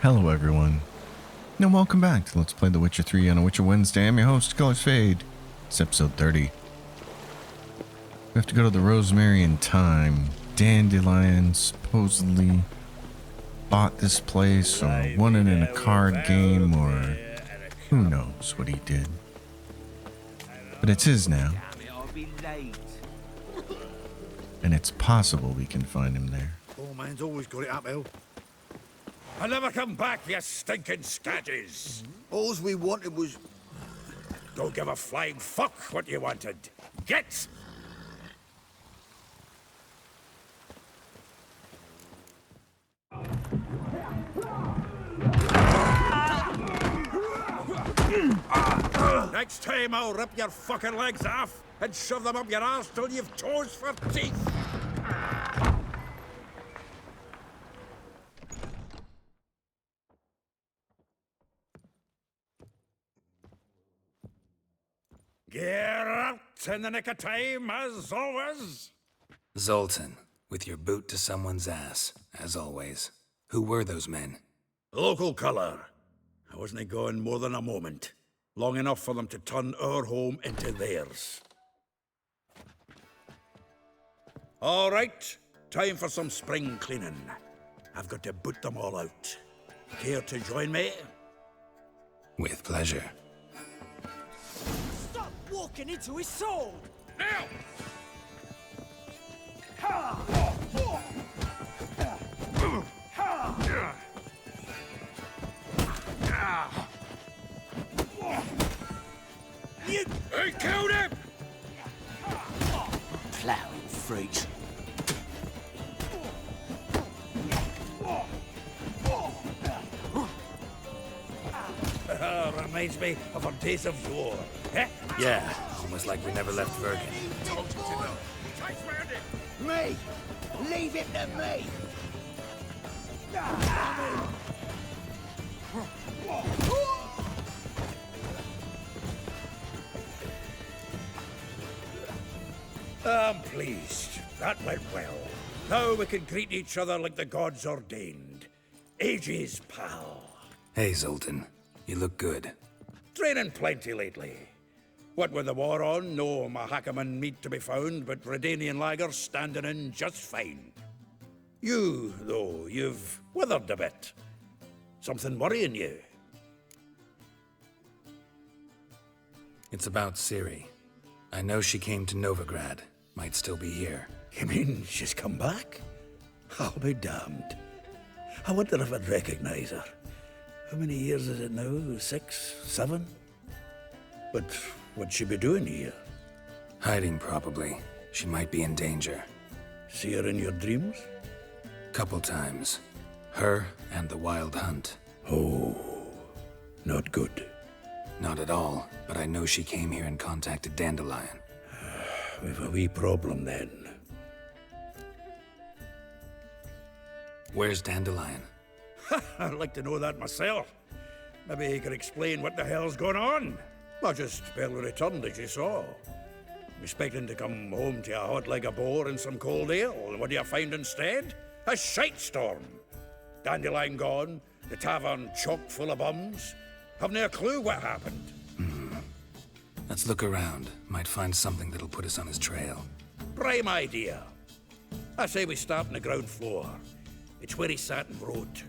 Hello everyone, and welcome back to Let's Play The Witcher 3 on a Witcher Wednesday. I'm your host, Colors Fade. It's episode 30. We have to go to the Rosemary in Time. Dandelion supposedly bought this place or won it in a card game, or who knows what he did. But it's his now, and it's possible we can find him there. Poor man's always got it uphill. I'll never come back, you stinking scadges. All we wanted was... Don't give a flying fuck what you wanted. Get! Next time I'll rip your fucking legs off and shove them up your arse till you've toes for teeth. Get out in the nick of time, as always. Zoltan, with your boot to someone's ass, as always. Who were those men? Local colour. I wasn't gone more than a moment. Long enough for them to turn our home into theirs. All right, time for some spring cleaning. I've got to boot them all out. Care to join me? With pleasure. Stop walking into his sword! Now! You I killed him! plowing freak. Reminds me of our days of yore. Eh? Yeah, almost like we never left Bergen. Me! Leave it to me! I'm pleased. That went well. Now we can greet each other like the gods ordained. Ages, pal. Hey, Zoltan. You look good. Training plenty lately. What with the war on, no Mahakaman meat to be found, but Redanian lagers standing in just fine. You, though, you've withered a bit. Something worrying you? It's about Ciri. I know she came to Novigrad. Might still be here. You mean she's come back? I'll be damned. I wonder if I'd recognize her. How many years is it now? 6, 7? But what'd she be doing here? Hiding, probably. She might be in danger. See her in your dreams? Couple times. Her and the Wild Hunt. Oh, not good. Not at all, but I know she came here and contacted Dandelion. We've a wee problem then. Where's Dandelion? I'd like to know that myself. Maybe he could explain what the hell's going on. I just barely returned, as you saw. Expecting to come home to a hot leg of boar and some cold ale, and what do you find instead? A shite storm. Dandelion gone, the tavern chock full of bums. Haven't a clue what happened. Let's look around. Might find something that'll put us on his trail. Prime idea. I say we start on the ground floor. It's where he sat and wrote.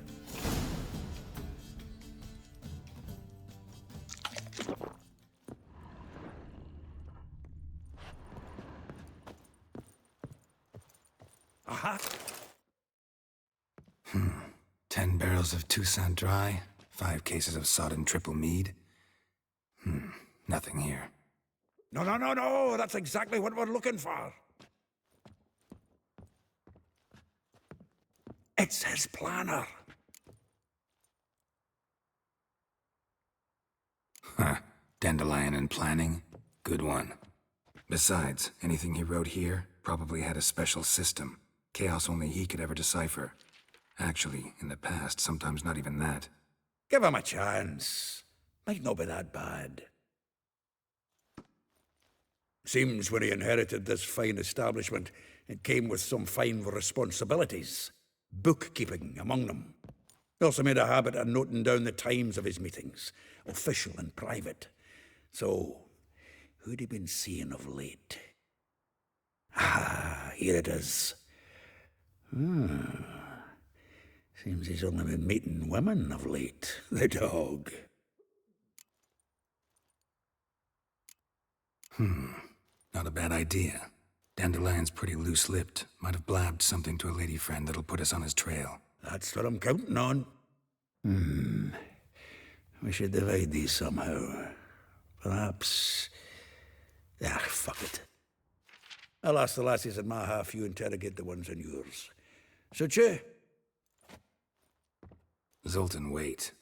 Aha! 10 barrels of Toussaint Dry, 5 cases of sodden triple mead. Nothing here. No, that's exactly what we're looking for. It's his planner. Huh. Dandelion and planning? Good one. Besides, anything he wrote here probably had a special system. Chaos only he could ever decipher. Actually, in the past, sometimes not even that. Give him a chance. Might not be that bad. Seems when he inherited this fine establishment, it came with some fine responsibilities. Bookkeeping among them. He also made a habit of noting down the times of his meetings, official and private. So, who'd he been seeing of late? Ah, here it is. Seems he's only been meeting women of late. The dog. Not a bad idea. Dandelion's pretty loose-lipped. Might have blabbed something to a lady friend that'll put us on his trail. That's what I'm counting on. We should divide these somehow. Perhaps... fuck it. I'll ask the lassies in my half, you interrogate the ones in yours. Suit you? Zoltan, wait.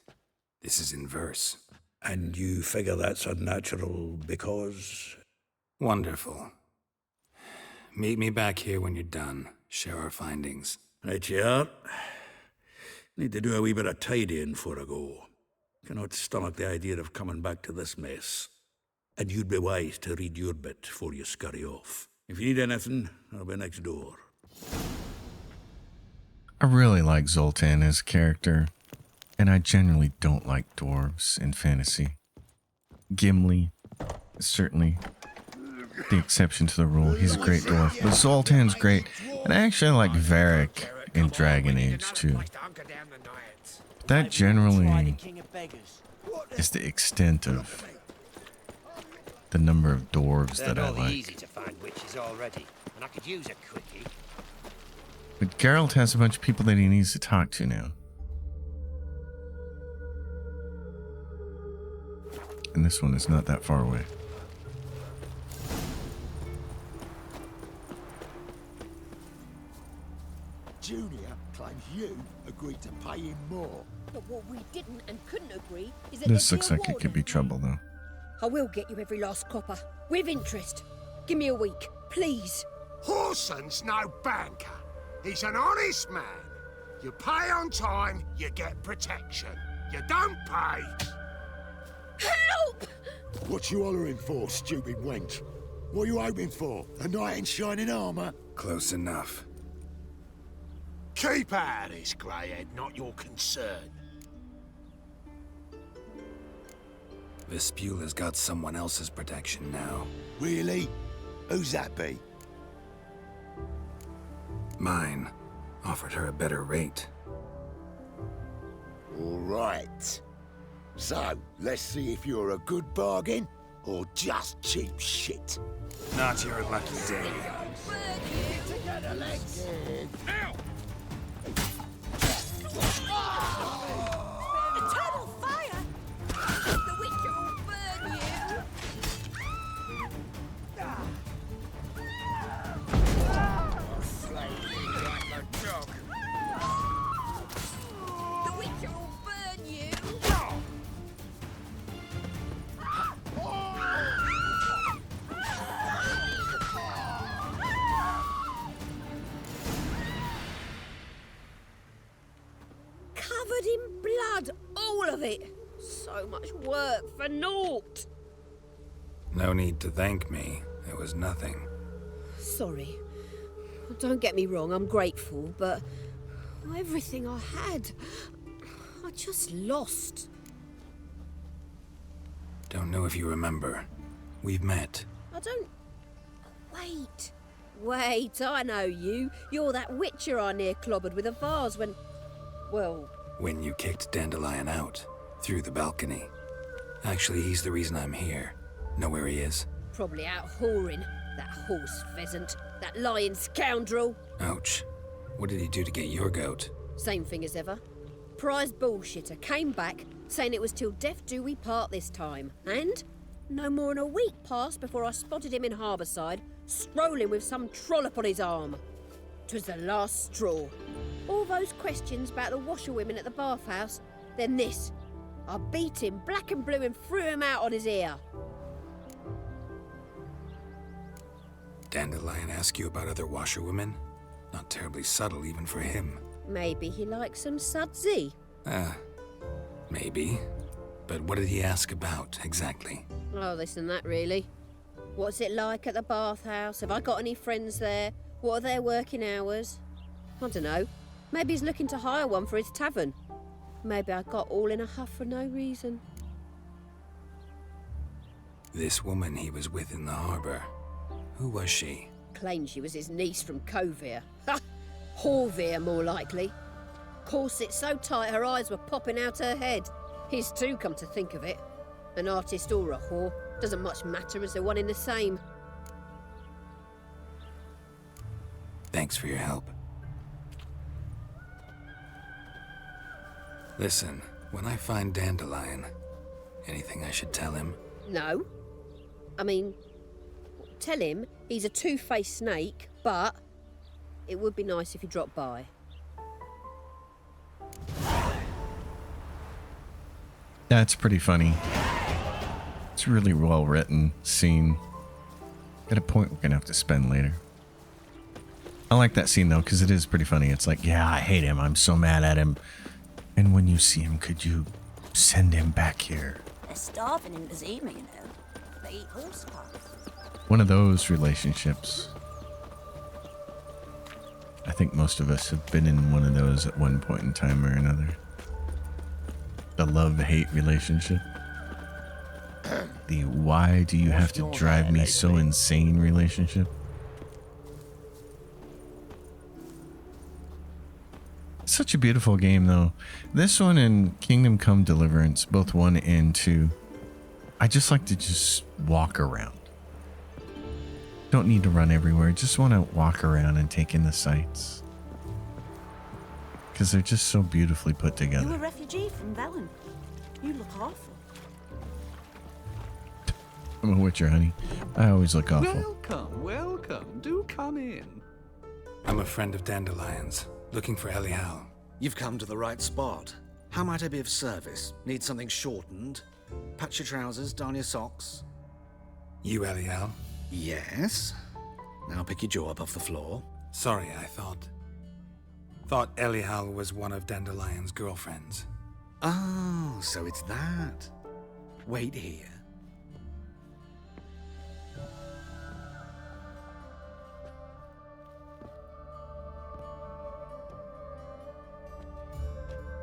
This is in verse. And you figure that's unnatural because... Wonderful. Meet me back here when you're done. Share our findings. Right you are. Need to do a wee bit of tidying before I go. Cannot stomach the idea of coming back to this mess. And you'd be wise to read your bit before you scurry off. If you need anything, I'll be next door. I really like Zoltan as a character, and I generally don't like dwarves in fantasy. Gimli is certainly the exception to the rule. He's a great dwarf, but Zoltan's great, and I actually like Varric in Dragon Age too. That generally is the extent of the number of dwarves that I like. Easy to find witches already, and I could use a quickie. But Geralt has a bunch of people that he needs to talk to now. And this one is not that far away. Junior claims you agreed to pay him more. But what we didn't and couldn't agree is that This there'd looks be a like it could warden. be trouble, though. I will get you every last copper, with interest. Give me a week, please. Horson's no banker. He's an honest man. You pay on time, you get protection. You don't pay. Help! What you hollering for, stupid wench? What you hoping for? A knight in shining armour? Close enough. Keep out of this, greyhead, not your concern. Vespula's got someone else's protection now. Really? Who's that be? Mine. Offered her a better rate. All right. So, let's see if you're a good bargain or just cheap shit. Not your lucky day. Eternal fire! The Witcher will burn you! The Witcher will burn you! Covered in blood, all of it. So much work for naught. No need to thank me. It was nothing. Sorry. Don't get me wrong, I'm grateful, but everything I had, I just lost. Don't know if you remember. We've met. I don't... Wait, I know you. You're that witcher I near clobbered with a vase when... Well... When you kicked Dandelion out. Through the balcony. Actually, he's the reason I'm here. Know where he is? Probably out whoring. That horse pheasant. That lying scoundrel. Ouch. What did he do to get your goat? Same thing as ever. Prize bullshitter came back, saying it was till death do we part this time. And no more than a week passed before I spotted him in Harbourside, strolling with some trollop on his arm. 'Twas the last straw. All those questions about the washerwomen at the bathhouse, then this. I beat him black and blue and threw him out on his ear. Dandelion ask you about other washerwomen? Not terribly subtle even for him. Maybe he likes some sudsy. Maybe. But what did he ask about, exactly? Oh, this and that, really. What's it like at the bathhouse? Have I got any friends there? What are their working hours? I don't know. Maybe he's looking to hire one for his tavern. Maybe I got all in a huff for no reason. This woman he was with in the harbor. Who was she? Claimed she was his niece from Covere. Ha! Horvere, more likely. Corset so tight her eyes were popping out her head. His too, come to think of it. An artist or a whore doesn't much matter as they're one in the same. Thanks for your help. Listen, when I find Dandelion, anything I should tell him? No. I mean, tell him he's a two-faced snake, but it would be nice if he dropped by. That's pretty funny. It's really well written scene. Got a point we're gonna have to spend later. I like that scene though, because it is pretty funny. It's like, yeah, I hate him. I'm so mad at him. And when you see him, could you send him back here? They're starving in the Zima, you know. They eat horse parts. One of those relationships. I think most of us have been in one of those at one point in time or another. The love-hate relationship. The why do you have to drive me so insane relationship. Such a beautiful game though. This one and Kingdom Come Deliverance, both 1 and 2. I just like to just walk around. Don't need to run everywhere. Just want to walk around and take in the sights. Because they're just so beautifully put You a together. refugee from Velen. You look awful. I'm a witcher, honey. I always look awful. Welcome, welcome. Do come in. I'm a friend of Dandelion's, looking for Elial. You've come to the right spot. How might I be of service? Need something shortened? Patch your trousers, darn your socks. You Elial? Yes. Now pick your jaw up off the floor. Sorry, I thought Elial was one of Dandelion's girlfriends. Oh, so it's that. Wait here.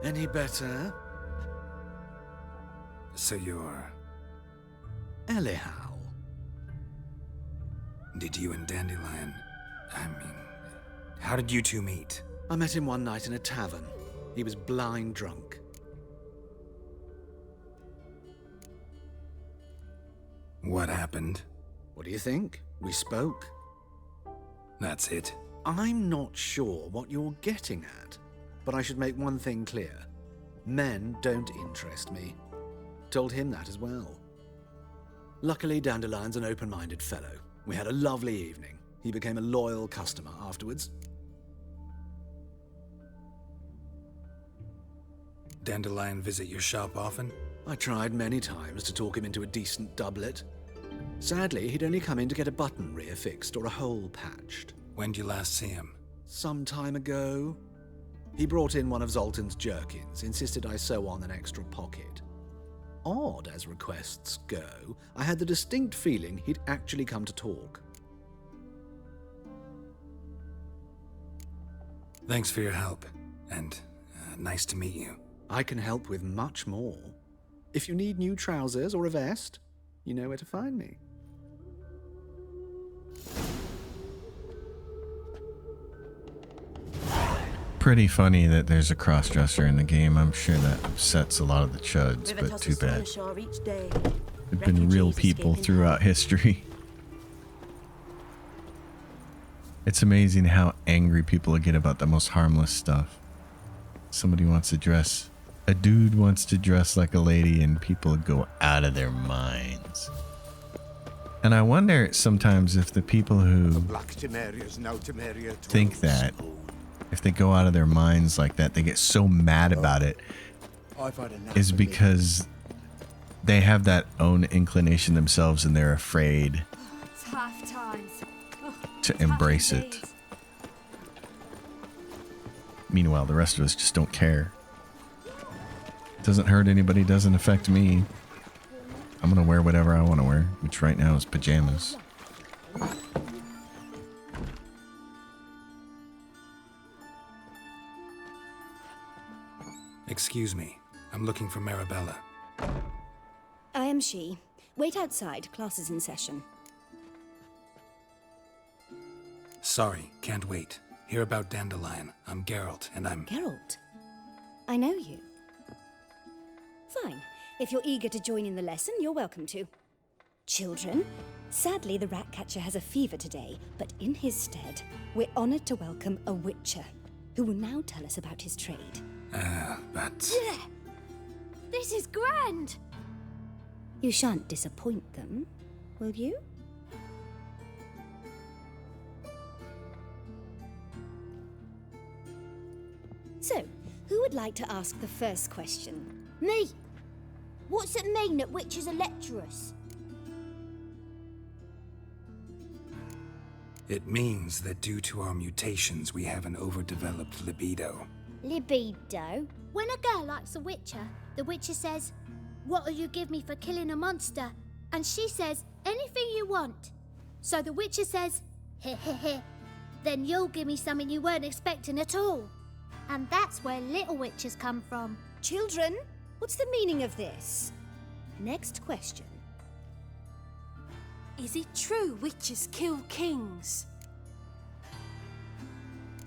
Any better? So you're... Elial. Did you and Dandelion... I mean... How did you two meet? I met him one night in a tavern. He was blind drunk. What happened? What do you think? We spoke. That's it. I'm not sure what you're getting at, but I should make one thing clear. Men don't interest me. Told him that as well. Luckily, Dandelion's an open-minded fellow. We had a lovely evening. He became a loyal customer afterwards. Dandelion visit your shop often? I tried many times to talk him into a decent doublet. Sadly, he'd only come in to get a button reaffixed or a hole patched. When'd you last see him? Some time ago. He brought in one of Zoltan's jerkins, insisted I sew on an extra pocket. Odd as requests go, I had the distinct feeling he'd actually come to talk. Thanks for your help, and nice to meet you. I can help with much more. If you need new trousers or a vest, you know where to find me. Pretty funny that there's a cross-dresser in the game. I'm sure that upsets a lot of the chuds, but too bad. There've been real people throughout history. It's amazing how angry people get about the most harmless stuff. Somebody wants to dress, a dude wants to dress like a lady, and people go out of their minds. And I wonder sometimes if the people who think that, if they go out of their minds like that, they get so mad about it, is because they have that own inclination themselves and they're afraid to embrace it. Meanwhile, the rest of us just don't care. Doesn't hurt anybody, doesn't affect me. I'm gonna wear whatever I want to wear, which right now is pajamas. Excuse me. I'm looking for Marabella. I am she. Wait outside. Class is in session. Sorry, can't wait. Hear about Dandelion. I'm Geralt, and I'm... Geralt? I know you. Fine. If you're eager to join in the lesson, you're welcome to. Children, sadly the Ratcatcher has a fever today, but in his stead, we're honored to welcome a Witcher, who will now tell us about his trade. But... Yeah. This is grand! You shan't disappoint them, will you? So, who would like to ask the first question? Me! What's it mean that witches are lecturers? It means that due to our mutations, we have an overdeveloped libido. Libido? When a girl likes a witcher, the witcher says, "What'll you give me for killing a monster?" And she says, "Anything you want." So the witcher says, "Heh heh heh. Then you'll give me something you weren't expecting at all." And that's where little witches come from. Children, what's the meaning of this? Next question. Is it true witches kill kings?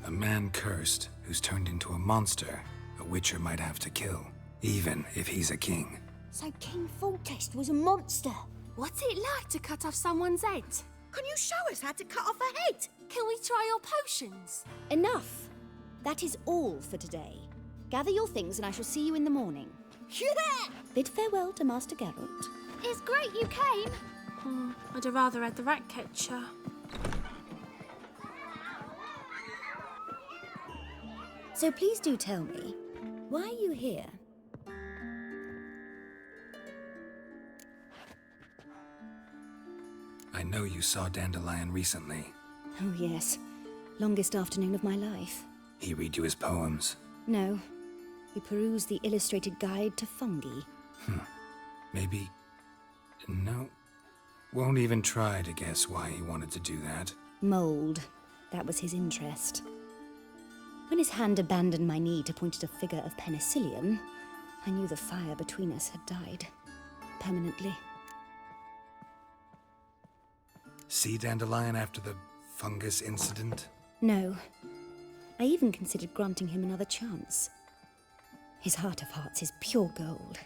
A man cursed who's turned into a monster, a witcher might have to kill, even if he's a king. So King Foltest was a monster. What's it like to cut off someone's head? Can you show us how to cut off a head? Can we try your potions? Enough. That is all for today. Gather your things and I shall see you in the morning. Yeah! Bid farewell to Master Geralt. It's great you came. I'd have rather had the Ratcatcher. So please do tell me, why are you here? I know you saw Dandelion recently. Oh yes, longest afternoon of my life. He read you his poems. No, we perused the illustrated guide to fungi. Maybe... No. Won't even try to guess why he wanted to do that. Mold. That was his interest. When his hand abandoned my knee to point at a figure of penicillium, I knew the fire between us had died. Permanently. See Dandelion after the fungus incident? No. I even considered granting him another chance. His heart of hearts is pure gold.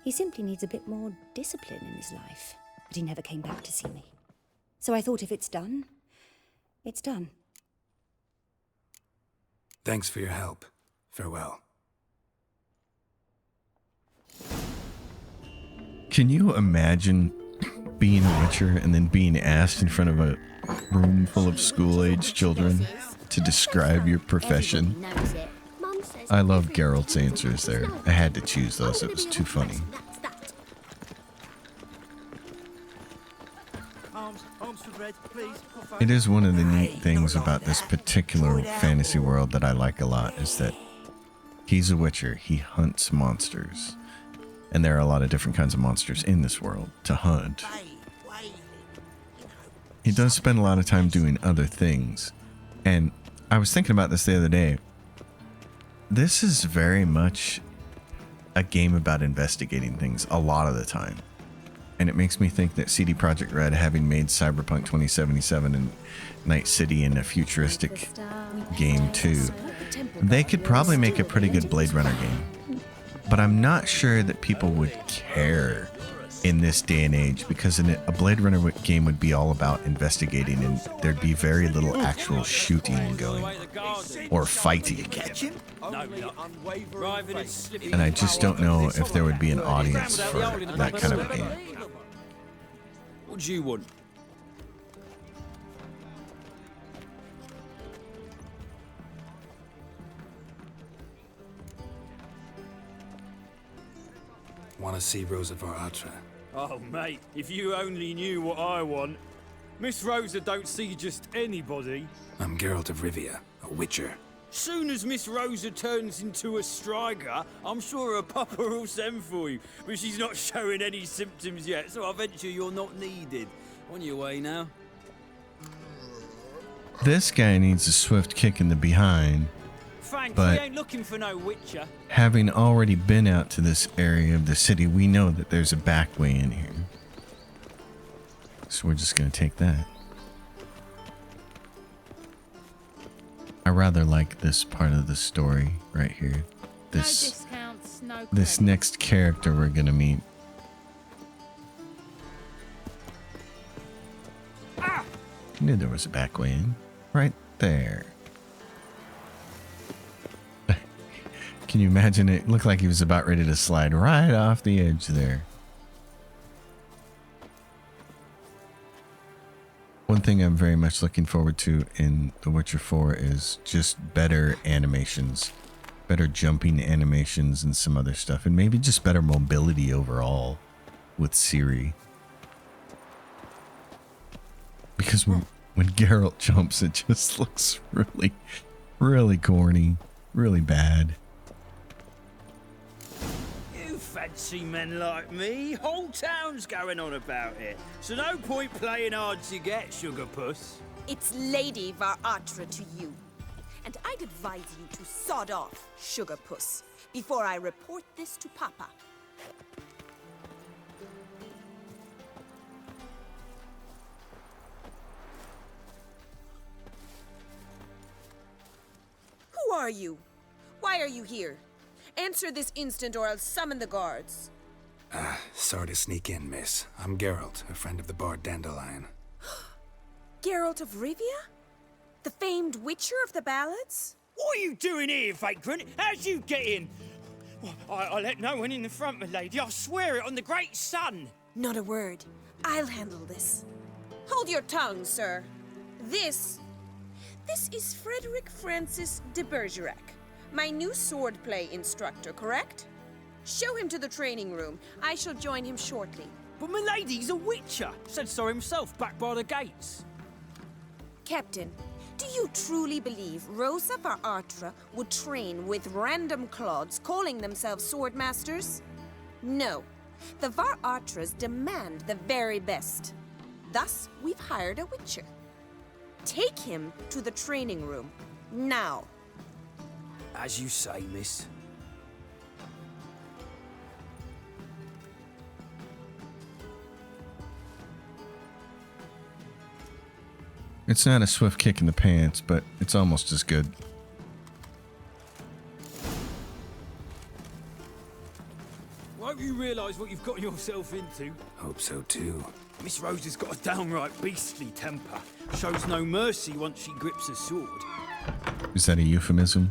He simply needs a bit more discipline in his life. But he never came back to see me. So I thought if it's done, it's done. Thanks for your help. Farewell. Can you imagine being a Witcher and then being asked in front of a room full of school-age children to describe your profession? I love Geralt's answers there. I had to choose those. It was too funny. It is one of the neat things about this particular fantasy world that I like a lot is that he's a Witcher. He hunts monsters. And there are a lot of different kinds of monsters in this world to hunt. He does spend a lot of time doing other things. And I was thinking about this the other day. This is very much a game about investigating things a lot of the time. And it makes me think that CD Projekt Red, having made Cyberpunk 2077 and Night City in a futuristic game too, they could probably make a pretty good Blade Runner game. But I'm not sure that people would care in this day and age, because a Blade Runner game would be all about investigating and there'd be very little actual shooting going or fighting. And I just don't know if there would be an audience for that kind of a game. What do you want? Want to see Rosa Varatra? Oh, mate, if you only knew what I want. Miss Rosa don't see just anybody. I'm Geralt of Rivia, a Witcher. Soon as Miss Rosa turns into a striker, I'm sure her papa will send for you. But she's not showing any symptoms yet, so I venture you're not needed. On your way now. This guy needs a swift kick in the behind. thanks. But We ain't looking for no witcher. having already been out to this area of the city, we know that there's a back way in here. So we're just going to take that. I rather like this part of the story right here. This No discounts, no this credit. next character we're going to meet. I knew there was a back way in. Right there. Can you imagine it? Looked like he was about ready to slide right off the edge there. One thing I'm very much looking forward to in The Witcher 4 is just better animations, better jumping animations and some other stuff, and maybe just better mobility overall with Ciri. Because when Geralt jumps, it just looks really, really corny, really bad. You fancy men like me? Whole town's going on about it. So no point playing hard to get, sugar puss. It's Lady Varatra to you. And I'd advise you to sod off, sugar puss, before I report this to Papa. Who are you? Why are you here? Answer this instant or I'll summon the guards. Sorry to sneak in, miss. I'm Geralt, a friend of the bard Dandelion. Geralt of Rivia? The famed witcher of the ballads? What are you doing here, vagrant? How'd you get in? Well, I let no one in the front, my lady. I swear it on the great sun. Not a word. I'll handle this. Hold your tongue, sir. This is Frederick Francis de Bergerac, my new swordplay instructor, correct? Show him to the training room. I shall join him shortly. But my lady's a witcher. Said so himself back by the gates. Captain, do you truly believe Rosa Varatra would train with random clods calling themselves sword masters? No. The Varatras demand the very best. Thus, we've hired a witcher. Take him to the training room, now. As you say, miss. It's not a swift kick in the pants, but it's almost as good. Won't you realise what you've got yourself into? Hope so too. Miss Rose has got a downright beastly temper. Shows no mercy once she grips a sword. Is that a euphemism?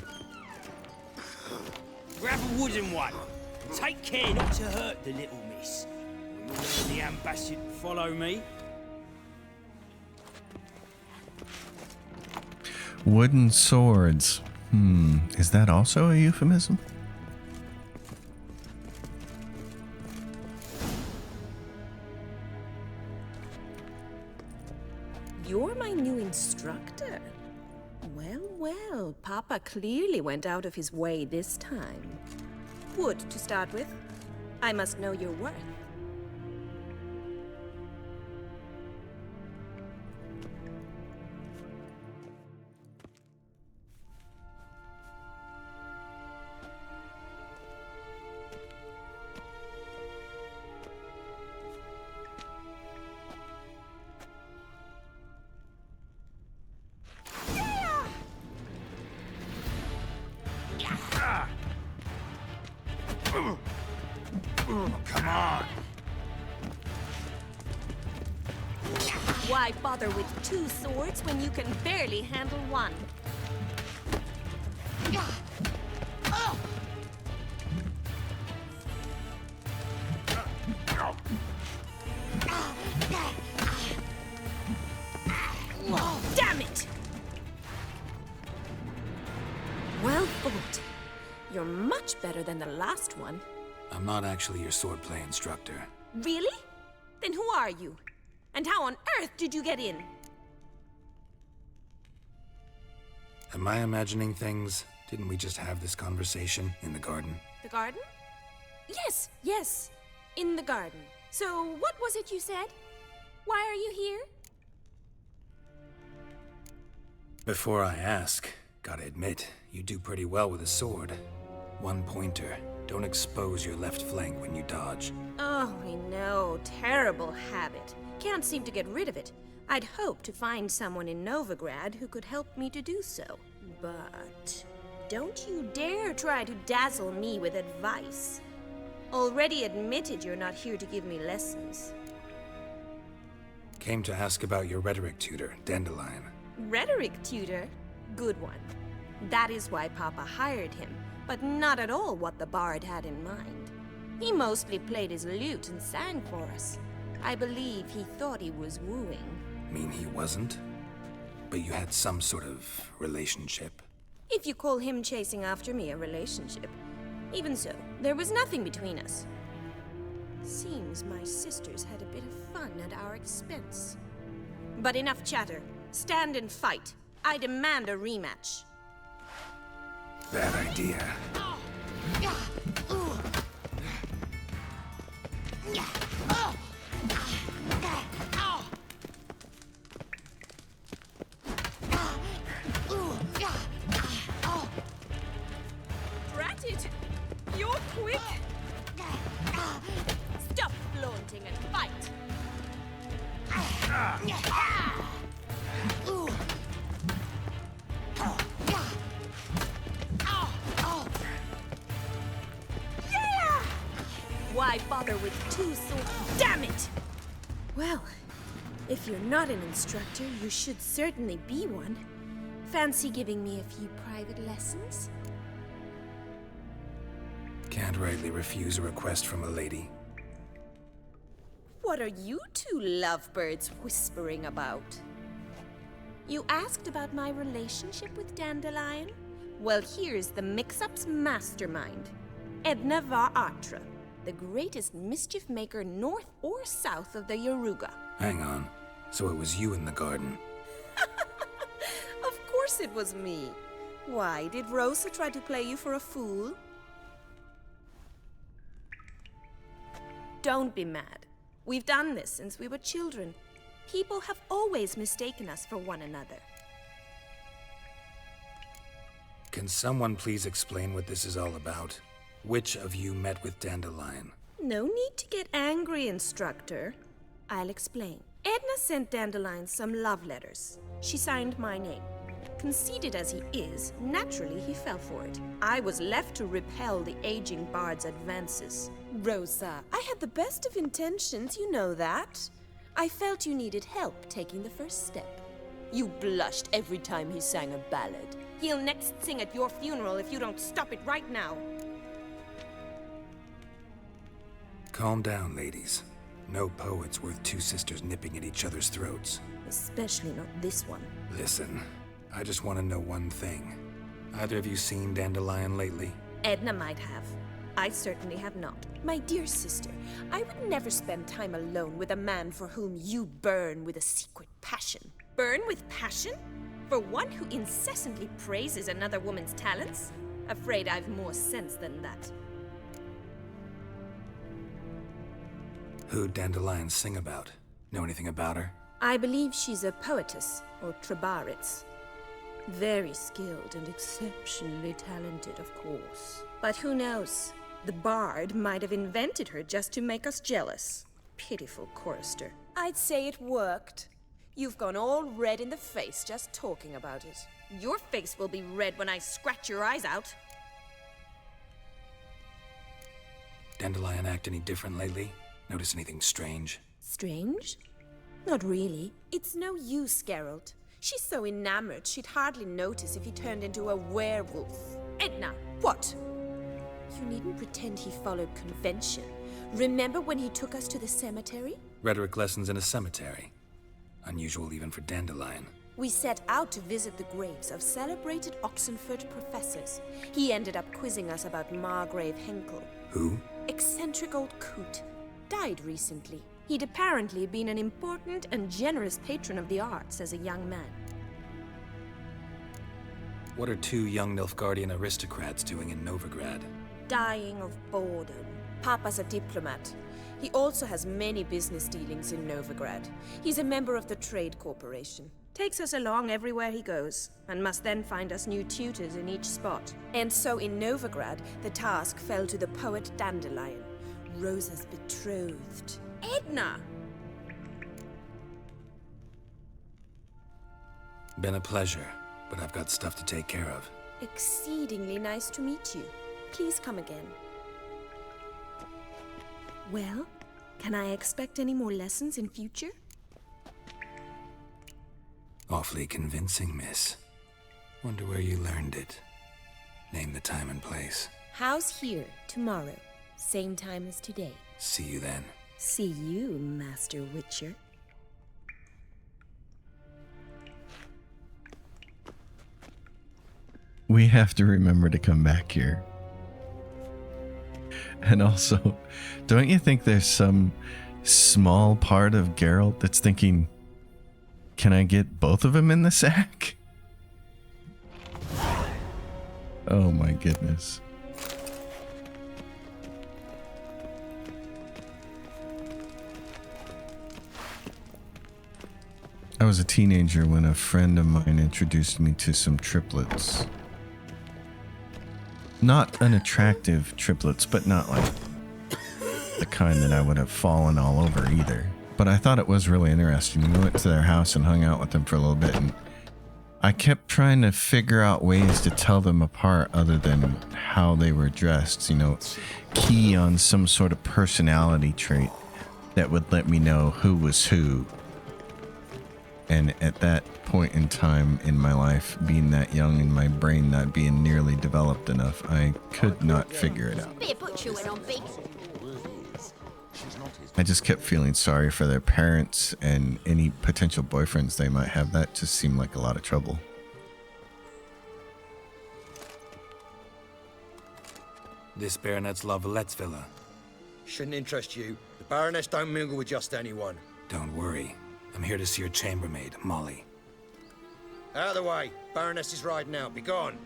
Grab a wooden one. Take care not to hurt the little miss. Or you'll let the ambassador follow me. Wooden swords. Is that also a euphemism? You're my new instructor? Well, well, Papa clearly went out of his way this time. Wood, to start with. I must know your worth. Come on. Why bother with two swords when you can barely handle one? Damn it! Well fought. You're much better than the last one. I'm not actually your swordplay instructor. Really? Then who are you? And how on earth did you get in? Am I imagining things? Didn't we just have this conversation in the garden? The garden? Yes, yes. In the garden. So, what was it you said? Why are you here? Before I ask, Gotta admit, you do pretty well with a sword. One pointer. Don't expose your left flank when you dodge. Oh, I know. Terrible habit. Can't seem to get rid of it. I'd hoped to find someone in Novigrad who could help me to do so. But don't you dare try to dazzle me with advice. Already admitted you're not here to give me lessons. Came to ask about your rhetoric tutor, Dandelion. Rhetoric tutor? Good one. That is why Papa hired him, but not at all what the bard had in mind. He mostly played his lute and sang for us. I believe he thought he was wooing. Mean he wasn't? But you had some sort of relationship? If you call him chasing after me a relationship. Even so, there was nothing between us. Seems my sisters had a bit of fun at our expense. But enough chatter. Stand and fight. I demand a rematch. Bad idea. Drat it! You're quick! Stop flaunting and fight! Why bother with two swords? Damn it! Well, if you're not an instructor, you should certainly be one. Fancy giving me a few private lessons? Can't rightly refuse a request from a lady. What are you two lovebirds whispering about? You asked about my relationship with Dandelion? Well, here's the mix-up's mastermind. Edna var Atra, the greatest mischief maker north or south of the Yaruga. Hang on. So it was you in the garden? Of course it was me. Why, did Rosa try to play you for a fool? Don't be mad. We've done this since we were children. People have always mistaken us for one another. Can someone please explain what this is all about? Which of you met with Dandelion? No need to get angry, instructor. I'll explain. Edna sent Dandelion some love letters. She signed my name. Conceited as he is, naturally he fell for it. I was left to repel the aging bard's advances. Rosa, I had the best of intentions, you know that. I felt you needed help taking the first step. You blushed every time he sang a ballad. He'll next sing at your funeral if you don't stop it right now. Calm down, ladies. No poet's worth two sisters nipping at each other's throats. Especially not this one. Listen, I just want to know one thing. Either of you seen Dandelion lately? Edna might have. I certainly have not. My dear sister, I would never spend time alone with a man for whom you burn with a secret passion. Burn with passion? For one who incessantly praises another woman's talents? Afraid I've more sense than that. Who'd Dandelion sing about? Know anything about her? I believe she's a poetess, or trabaritz. Very skilled and exceptionally talented, of course. But who knows? The bard might have invented her just to make us jealous. Pitiful chorister. I'd say it worked. You've gone all red in the face just talking about it. Your face will be red when I scratch your eyes out. Dandelion act any different lately? Notice anything strange? Strange? Not really. It's no use, Geralt. She's so enamored she'd hardly notice if he turned into a werewolf. Edna! What? You needn't pretend he followed convention. Remember when he took us to the cemetery? Rhetoric lessons in a cemetery. Unusual even for Dandelion. We set out to visit the graves of celebrated Oxenford professors. He ended up quizzing us about Margrave Henkel. Who? Eccentric old coot. Died recently. He'd apparently been an important and generous patron of the arts as a young man. What are two young Nilfgaardian aristocrats doing in Novigrad? Dying of boredom. Papa's a diplomat. He also has many business dealings in Novigrad. He's a member of the Trade Corporation. Takes us along everywhere he goes, and must then find us new tutors in each spot. And so in Novigrad, the task fell to the poet Dandelion, Rosa's betrothed. Edna! Been a pleasure, but I've got stuff to take care of. Exceedingly nice to meet you. Please come again. Well, can I expect any more lessons in future? Awfully convincing, miss. Wonder where you learned it. Name the time and place. House here, tomorrow. Same time as today. See you then. See you, Master Witcher. We have to remember to come back here. And also, don't you think there's some small part of Geralt that's thinking, can I get both of them in the sack? Oh my goodness. I was a teenager when a friend of mine introduced me to some triplets. Not unattractive triplets, but not like the kind that I would have fallen all over either. But I thought it was really interesting. We went to their house and hung out with them for a little bit, and I kept trying to figure out ways to tell them apart other than how they were dressed, you know, key on some sort of personality trait that would let me know who was who. And at that point in time in my life, being that young and my brain not being nearly developed enough, I could not figure it out. Be a butcher went on big. I just kept feeling sorry for their parents and any potential boyfriends they might have. That just seemed like a lot of trouble. This Baronet's La Vallette's villa. Shouldn't interest you. The Baroness don't mingle with just anyone. Don't worry. I'm here to see your chambermaid, Molly. Out of the way. Baroness is riding out. Be gone.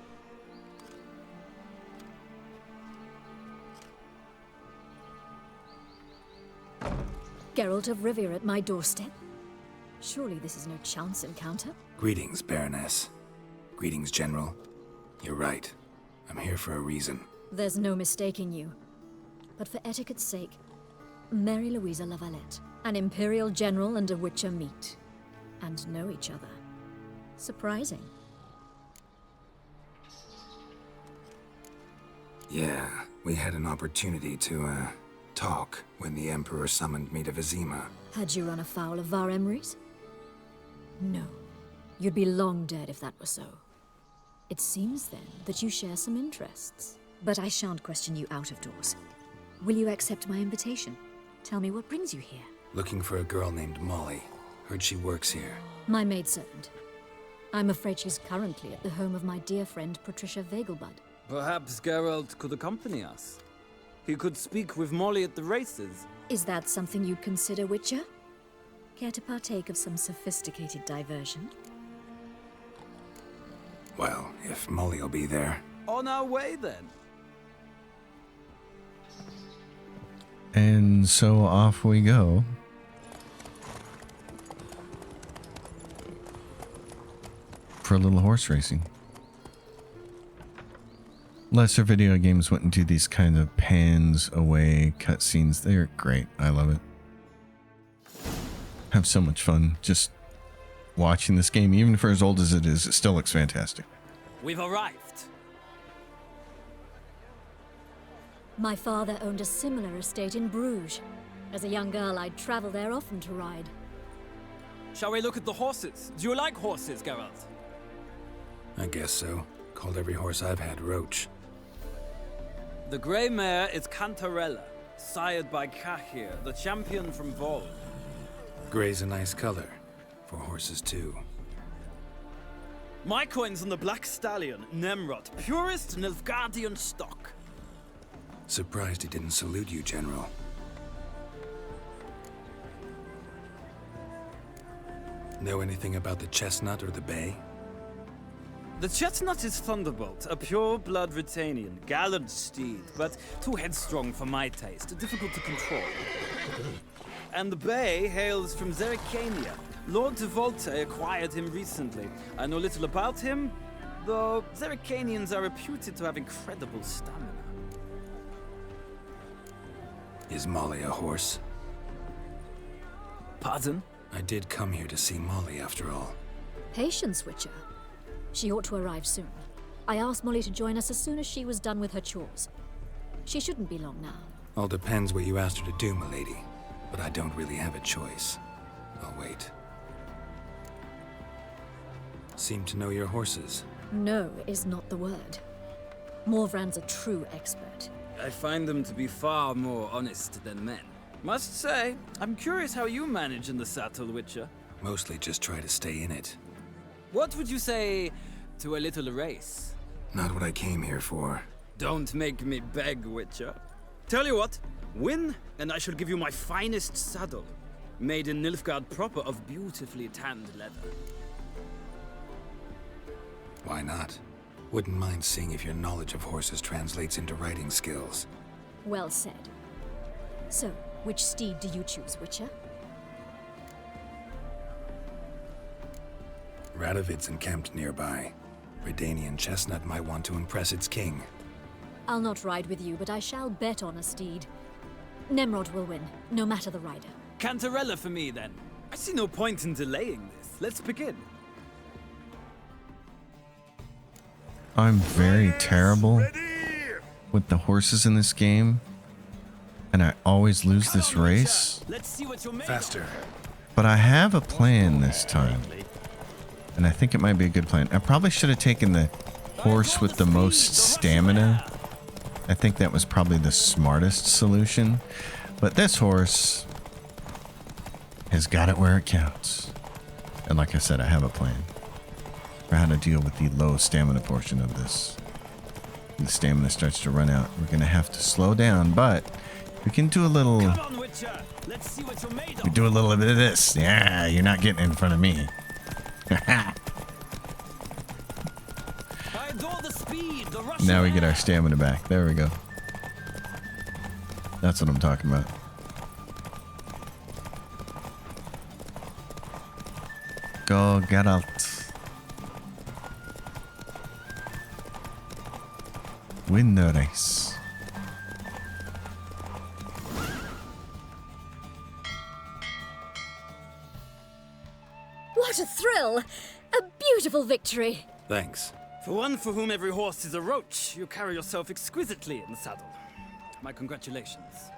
Geralt of Rivia at my doorstep? Surely this is no chance encounter? Greetings, Baroness. Greetings, General. You're right. I'm here for a reason. There's no mistaking you. But for etiquette's sake, Mary Louisa La Valette, an Imperial General and a Witcher meet. And know each other. Surprising. Yeah, we had an opportunity to, talk when the Emperor summoned me to Vizima. Had you run afoul of Var Emrys? No. You'd be long dead if that were so. It seems, then, that you share some interests. But I shan't question you out of doors. Will you accept my invitation? Tell me what brings you here. Looking for a girl named Molly. Heard she works here. My maidservant. I'm afraid she's currently at the home of my dear friend Patricia Vegelbud. Perhaps Geralt could accompany us. He could speak with Molly at the races. Is that something you'd consider, Witcher? Care to partake of some sophisticated diversion? Well, if Molly'll be there. On our way, then. And so off we go. For a little horse racing. Lesser video games wouldn't do these kind of pans away cutscenes. They're great. I love it. Have so much fun just watching this game. Even for as old as it is, it still looks fantastic. We've arrived. My father owned a similar estate in Bruges. As a young girl, I'd travel there often to ride. Shall we look at the horses? Do you like horses, Geralt? I guess so. Called every horse I've had Roach. The grey mare is Cantarella, sired by Cahir, the champion from Vol. Grey's a nice color. For horses, too. My coin's on the black stallion, Nemrod, purest Nilfgaardian stock. Surprised he didn't salute you, General. Know anything about the chestnut or the bay? The chestnut is Thunderbolt, a pure-blood Ritanian, gallant steed, but too headstrong for my taste, difficult to control. And the bay hails from Zerikania, Lord de Volte acquired him recently. I know little about him, though Zerricanians are reputed to have incredible stamina. Is Molly a horse? Pardon? I did come here to see Molly, after all. Patience, Witcher. She ought to arrive soon. I asked Molly to join us as soon as she was done with her chores. She shouldn't be long now. All depends what you asked her to do, milady. But I don't really have a choice. I'll wait. Seem to know your horses. No is not the word. Morvran's a true expert. I find them to be far more honest than men. Must say, I'm curious how you manage in the saddle, Witcher. Mostly just try to stay in it. What would you say to a little race? Not what I came here for. Don't make me beg, Witcher. Tell you what, win, and I shall give you my finest saddle. Made in Nilfgaard proper of beautifully tanned leather. Why not? Wouldn't mind seeing if your knowledge of horses translates into riding skills. Well said. So, which steed do you choose, Witcher? Radovid's encamped nearby. Redanian chestnut might want to impress its king. I'll not ride with you, but I shall bet on a steed. Nemrod will win, no matter the rider. Cantarella for me, then. I see no point in delaying this. Let's begin. I'm very terrible with the horses in this game, and I always lose this race. Let's see what you're made Faster. But I have a plan this time, and I think it might be a good plan. I probably should have taken the horse with the most stamina. I think that was probably the smartest solution. But this horse has got it where it counts. And like I said, I have a plan for how to deal with the low stamina portion of this. When the stamina starts to run out, we're going to have to slow down, but we can do a little... Come on, Witcher. Let's see what you're made of. We do a little bit of this. Yeah, you're not getting in front of me. I adore the speed, the rush. Now we get our stamina back. There we go. That's what I'm talking about. Go, Geralt. Win the race. What a thrill! A beautiful victory! Thanks. For one for whom every horse is a roach, you carry yourself exquisitely in the saddle. My congratulations.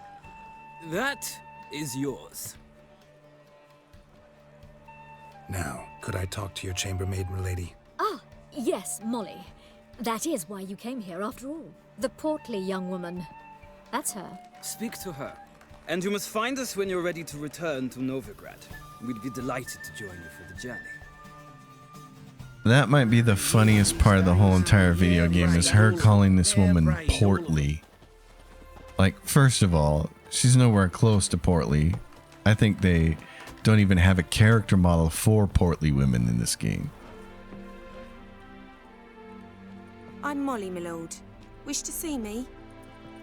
That is yours. Now, could I talk to your chambermaid, milady? Ah, yes, Molly. That is why you came here after all. The portly young woman. That's her. Speak to her. And you must find us when you're ready to return to Novigrad. We'd be delighted to join you for the journey. That might be the funniest part of the whole entire video game, is her calling this woman portly. Like, first of all, she's nowhere close to portly. I think they don't even have a character model for portly women in this game. I'm Molly, my lord. Wish to see me?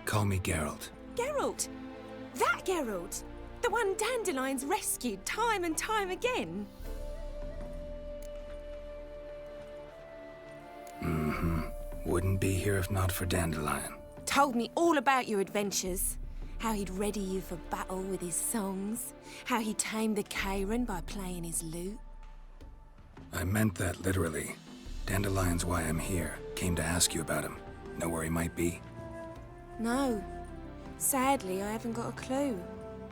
Call me Geralt. Geralt! That Geralt! The one Dandelion's rescued time and time again. Mm-hmm. Wouldn't be here if not for Dandelion. Told me all about your adventures. How he'd ready you for battle with his songs. How he tamed the Kairan by playing his lute. I meant that literally. Dandelion's why I'm here. Came to ask you about him. Know where he might be? No. Sadly, I haven't got a clue.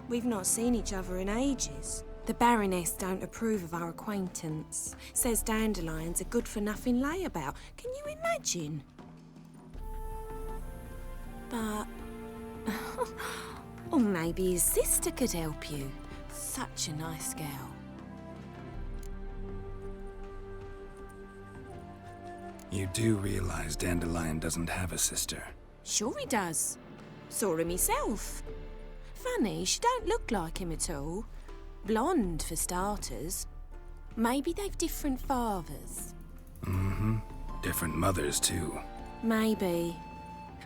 We've not seen each other in ages. The Baroness don't approve of our acquaintance. Says Dandelion's a good-for-nothing layabout. Can you imagine? But... or maybe his sister could help you. Such a nice girl. You do realize Dandelion doesn't have a sister? Sure he does. Saw him myself. Funny, she don't look like him at all. Blonde, for starters. Maybe they've different fathers. Mm-hmm. Different mothers, too. Maybe.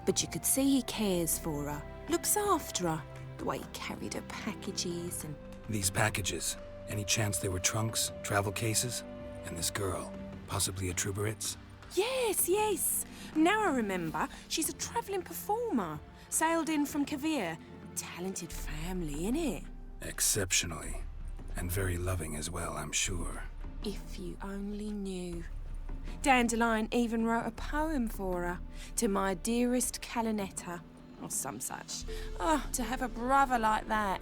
But you could see he cares for her. Looks after her. The way he carried her packages and... These packages, Any chance they were trunks, travel cases? And this girl, possibly a Truberitz? Yes, yes. Now I remember, she's a travelling performer. Sailed in from Kavir. Talented family, innit? Exceptionally. And very loving as well, I'm sure. If you only knew. Dandelion even wrote a poem for her. To my dearest Calinetta. Or some such. Oh, to have a brother like that.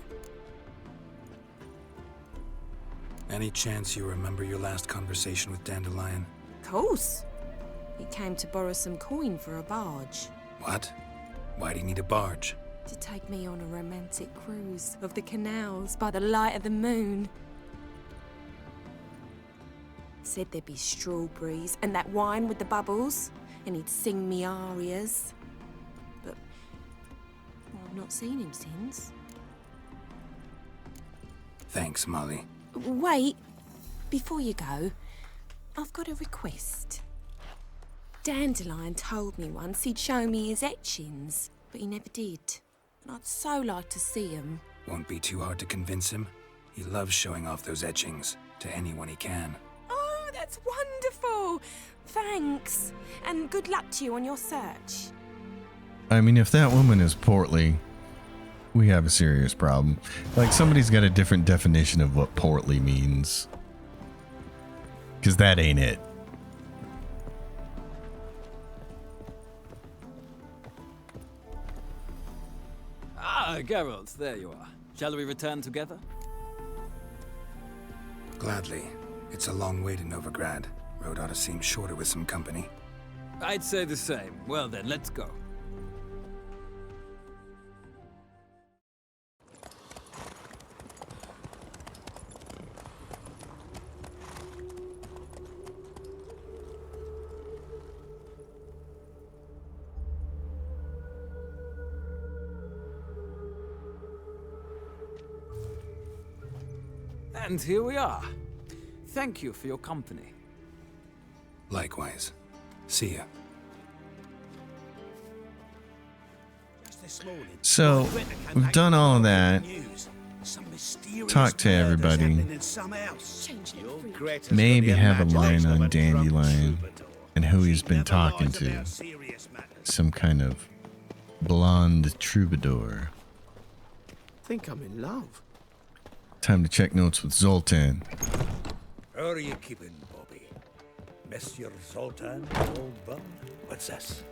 Any chance you remember your last conversation with Dandelion? Course. He came to borrow some coin for a barge. What? Why'd he need a barge? To take me on a romantic cruise of the canals by the light of the moon. Said there'd be strawberries and that wine with the bubbles, and he'd sing me arias. But well, I've not seen him since. Thanks, Molly. Wait, before you go, I've got a request. Dandelion told me once he'd show me his etchings, but he never did. And I'd so like to see them. Won't be too hard to convince him. He loves showing off those etchings to anyone he can. Oh, that's wonderful! Thanks, and good luck to you on your search. I mean, if that woman is portly, we have a serious problem. Like, somebody's got a different definition of what portly means. Because that ain't it. Ah, Geralt, there you are. Shall we return together? Gladly. It's a long way to Novigrad. Road ought to seem shorter with some company. I'd say the same. Well then, let's go. And here we are. Thank you for your company. Likewise. See ya. So, we've done all of that. Talked to everybody. Maybe have a line on Dandelion and who he's been talking to. Some kind of blonde troubadour. Think I'm in love. Time to check notes with Zoltan. How are you keeping, Bobby? Monsieur Zoltan, old bum? What's this?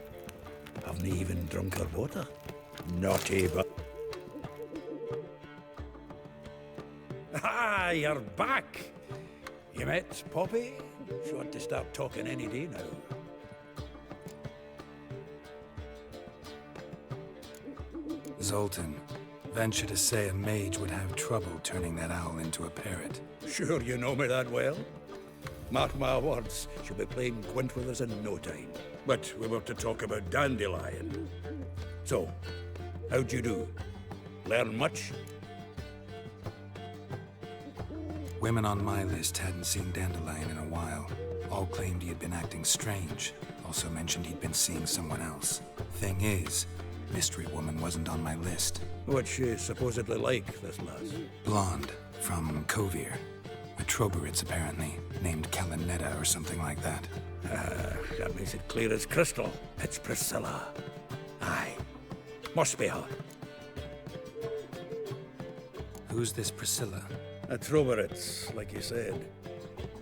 Haven't even drunk her water? Naughty but... Ah, you're back! You met Poppy? She ought to start talking any day now. Zoltan. Venture to say a mage would have trouble turning that owl into a parrot. Sure you know me that well? Mark my words, she'll be playing quint with us in no time. But we were to talk about Dandelion. So, how'd you do? Learn much? Women on my list hadn't seen Dandelion in a while. All claimed he had been acting strange. Also mentioned he'd been seeing someone else. Thing is, Mystery Woman wasn't on my list. What's she supposedly like, this lass? Blonde, from Kovir. A Troberitz, apparently, named Calinetta or something like that. That makes it clear as crystal. It's Priscilla. Aye. Must be her. Who's this Priscilla? A Troberitz, like you said.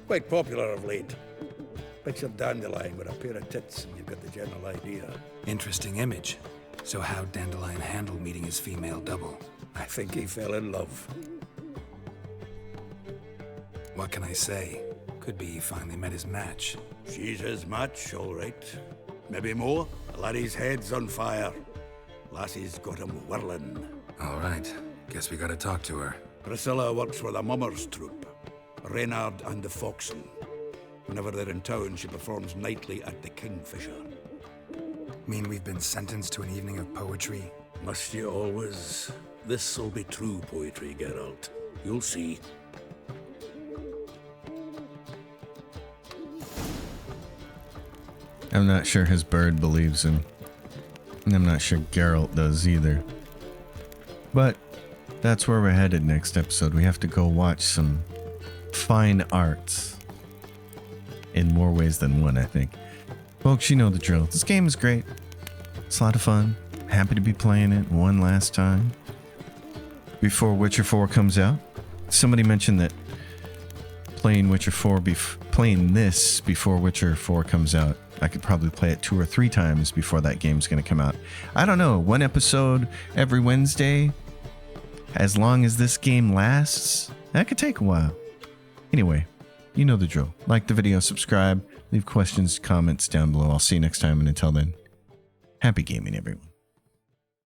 Quite popular of late. Picture Dandelion with a pair of tits and you've got the general idea. Interesting image. So how'd Dandelion handle meeting his female double? I think he fell in love. What can I say? Could be he finally met his match. She's his match, all right. Maybe more. The laddie's head's on fire. Lassie's got him whirling. All right. Guess we gotta talk to her. Priscilla works for the Mummers troupe. Reynard and the Foxen. Whenever they're in town, she performs nightly at the Kingfisher. Mean we've been sentenced to an evening of poetry? Must you always? This'll be true poetry, Geralt. You'll see. I'm not sure his bird believes him. And I'm not sure Geralt does either. But that's where we're headed next episode. We have to go watch some fine arts in more ways than one, I think. Folks, you know the drill. This game is great. It's a lot of fun. Happy to be playing it one last time before Witcher 4 comes out. Somebody mentioned that playing Witcher 4 playing this before Witcher 4 comes out, I could probably play it 2 or 3 times before that game's going to come out. I don't know, 1 episode every Wednesday, as long as this game lasts, that could take a while. Anyway, you know the drill. Like the video, subscribe, leave questions, comments down below. I'll see you next time, and until then, happy gaming, everyone.